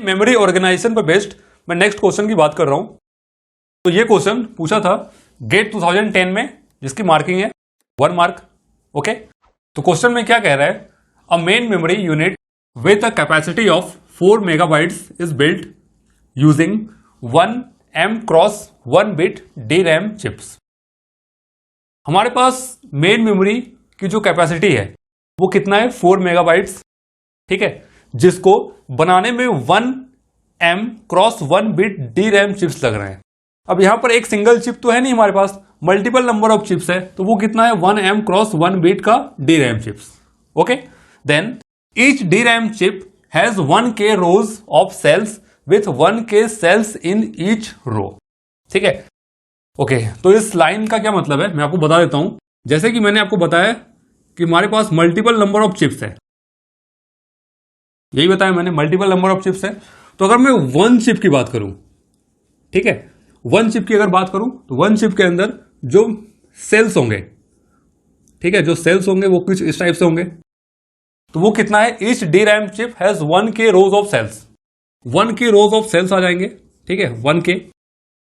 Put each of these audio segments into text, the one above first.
Memory organisation पर based मैं next question की बात कर रहा हूं। तो ये क्वेश्चन पूछा था गेट 2010 में, जिसकी मार्किंग है 1 मार्क। ओके, तो क्वेश्चन में क्या कह रहा है, अ main memory unit with a capacity of 4 megabytes is built using 1 M cross 1 bit DRAM chips. हमारे पास मेन मेमोरी की जो कैपेसिटी है वो कितना है, 4 मेगाबाइट्स, ठीक है, जिसको बनाने में 1 M cross 1 bit DRAM chips लग रहे हैं। अब यहां पर एक सिंगल चिप तो है नहीं हमारे पास, मल्टीपल नंबर ऑफ चिप्स है, तो वो कितना है, 1 M क्रॉस 1 बिट का DRAM chips. Okay, then each DRAM chip has 1K rows of cells with 1K cells in each row. ठीक है, ओके, तो इस लाइन का क्या मतलब है मैं आपको बता देता हूं। जैसे कि मैंने आपको बताया कि हमारे पास मल्टीपल नंबर ऑफ चिप्स है, यही बताया मैंने, मल्टीपल नंबर ऑफ चिप्स है। तो अगर मैं 1 चिप की बात करूं, ठीक है, 1 चिप की अगर बात करूं तो 1 चिप के अंदर जो सेल्स होंगे, ठीक है, जो सेल्स होंगे वो कुछ इस टाइप से होंगे। तो वो कितना है, each DRAM chip has 1K rows of cells, 1K rows of cells आ जाएंगे, ठीक है, 1K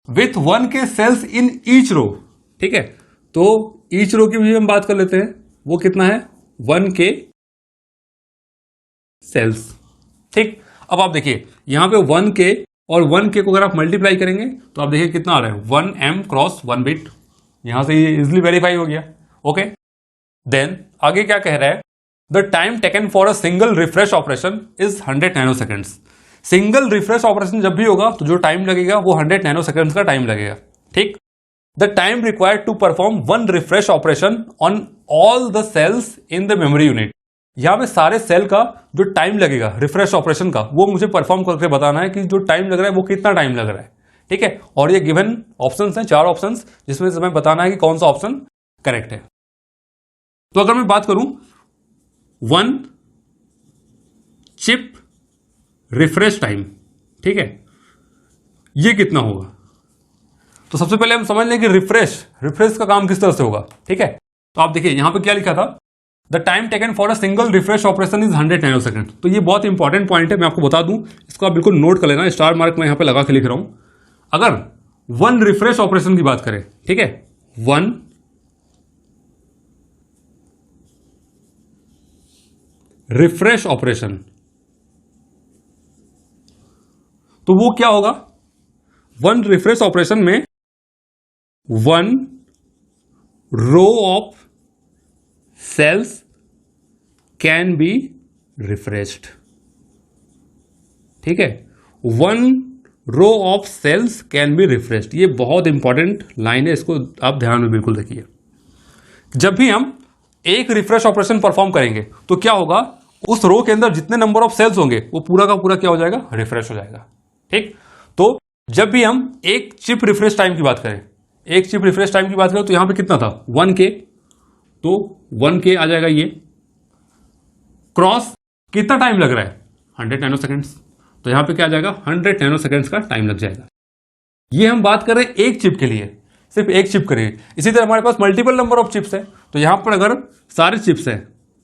with 1K cells in each row. ठीक है, तो ईच रो की भी हम बात कर लेते हैं, वो कितना है, 1K सेल्स। ठीक, अब आप देखिए यहां पे 1K और 1K को अगर आप मल्टीप्लाई करेंगे तो आप देखिए कितना आ रहा है, 1 M क्रॉस 1 बिट। यहां से ये इजिली वेरीफाई हो गया। ओके, देन आगे क्या कह रहा है, the time taken for a single refresh operation is 100 nano seconds. Single refresh operation जब भी होगा तो जो टाइम लगेगा वो 100 नैनो सेकेंड्स का टाइम लगेगा। ठीक, the time required to perform 1 refresh operation on all the cells in the memory unit. यहां पे सारे सेल का जो टाइम लगेगा रिफ्रेश ऑपरेशन का, वो मुझे परफॉर्म करके बताना है कि जो टाइम लग रहा है वो कितना टाइम लग रहा है। ठीक है, और ये गिवन ऑप्शंस हैं, 4 ऑप्शंस, जिसमें से हमें बताना है कि कौन सा ऑप्शन करेक्ट है। तो अगर मैं बात करूं 1 चिप रिफ्रेश टाइम, ठीक है, ये कितना होगा, तो सबसे पहले हम समझ लें कि रिफ्रेश का काम किस तरह से होगा। ठीक है, तो आप देखिए यहां पे क्या लिखा था, the time taken for a single refresh operation is 100 nano second. तो ये बहुत इंपॉर्टेंट पॉइंट है, मैं आपको बता दूं, इसको आप बिल्कुल नोट कर लेना, स्टार मार्क मैं यहां पे लगा के लिख रहा हूं। अगर 1 रिफ्रेश ऑपरेशन की बात करें, ठीक है, 1 रिफ्रेश ऑपरेशन, तो वो क्या होगा, 1 रिफ्रेश ऑपरेशन में 1 row of cells can be refreshed. ठीक है, 1 row of cells can be refreshed, ये बहुत इंपॉर्टेंट लाइन है, इसको आप ध्यान में बिल्कुल रखिए। जब भी हम एक रिफ्रेश ऑपरेशन परफॉर्म करेंगे तो क्या होगा, उस रो के अंदर जितने नंबर ऑफ सेल्स होंगे वो पूरा का पूरा क्या हो जाएगा, रिफ्रेश हो जाएगा। ठीक, तो जब भी हम एक चिप रिफ्रेश टाइम की बात करें, एक चिप रिफ्रेश टाइम की बात करें तो यहां पे कितना था, 1K, तो 1K आ जाएगा ये, क्रॉस कितना टाइम लग रहा है, 100 नैनो सेकेंड्स, तो यहां पे क्या आ जाएगा, 100 नैनो सेकेंड्स का टाइम लग जाएगा। ये हम बात कर रहे हैं एक चिप के लिए, सिर्फ एक चिप करिए। इसी तरह हमारे पास मल्टीपल नंबर ऑफ चिप्स है, तो यहां पर अगर सारे चिप्स हैं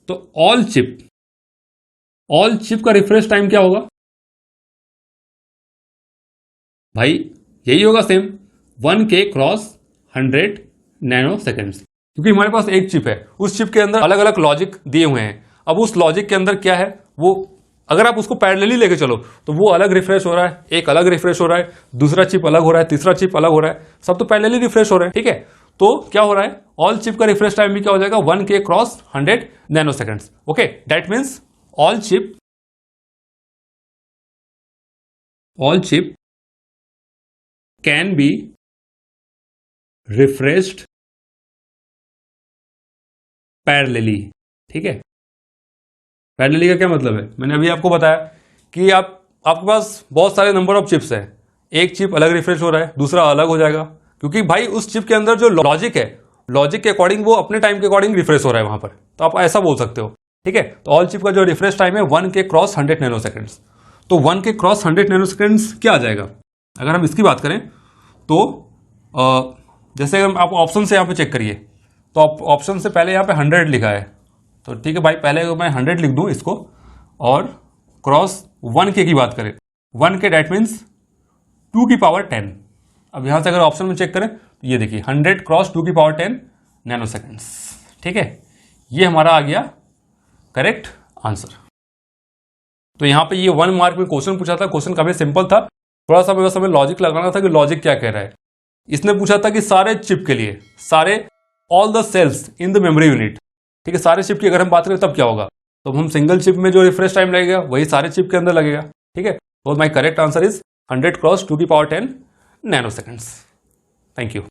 तो ऑल चिप का रिफ्रेश टाइम क्या होगा भाई, यही होगा same, 1K cross 100 nano seconds, क्योंकि हमारे पास एक चिप है, उस चिप के अंदर अलग अलग लॉजिक दिए हुए हैं। अब उस लॉजिक के अंदर क्या है, वो अगर आप उसको पैरेलली लेके चलो तो वो अलग रिफ्रेश हो रहा है, एक अलग रिफ्रेश हो रहा है, दूसरा चिप अलग हो रहा है, तीसरा चिप अलग हो रहा है, सब तो पैरेलली रिफ्रेश हो रहे हैं। ठीक है, तो क्या हो रहा है, ऑल चिप का रिफ्रेश टाइम भी क्या हो जाएगा, 1K cross 100 nano seconds. Okay, that means all chip can be refreshed parallelly. ठीक है, पैरेलली का क्या मतलब है, मैंने अभी आपको बताया कि आपके पास बहुत सारे नंबर ऑफ चिप्स हैं, एक चिप अलग रिफ्रेश हो रहा है, दूसरा अलग हो जाएगा, क्योंकि भाई उस चिप के अंदर जो लॉजिक है, लॉजिक के अकॉर्डिंग वो अपने टाइम के अकॉर्डिंग रिफ्रेश हो रहा है वहां पर, तो आप ऐसा बोल सकते हो। ठीक है, तो ऑल चिप का जो रिफ्रेश टाइम है 1K क्रॉस 100 नैनो सेकेंड्स, तो 1K क्रॉस 100 नैनो सेकेंड्स क्या आ जाएगा, अगर हम इसकी बात करें तो जैसे हम आप ऑप्शन से यहाँ पे चेक करिए, तो ऑप्शन से पहले यहाँ पे 100 लिखा है, तो ठीक है भाई, पहले मैं 100 लिख दूं इसको, और क्रॉस 1K की बात करें 1 के डेट मीन्स 2 की पावर 10। अब यहां से अगर ऑप्शन में चेक करें तो ये देखिए 100 क्रॉस 2 की पावर 10 नैनो सेकेंड्स। ठीक है, ये हमारा आ गया करेक्ट आंसर। तो यहां पे ये 1 मार्क में क्वेश्चन पूछा था। क्वेश्चन काफी सिंपल था, थोड़ा सा बस हमें लॉजिक लगाना था कि लॉजिक क्या कह रहा है। इसने पूछा था कि सारे चिप के लिए, सारे all the cells in the memory unit, ठीक है, सारे चिप की अगर हम बात करें तब क्या होगा, तो हम सिंगल चिप में जो रिफ्रेश टाइम लगेगा वही सारे चिप के अंदर लगेगा। ठीक है, तो my correct answer is 100 cross 2 की power 10 nano seconds. Thank you.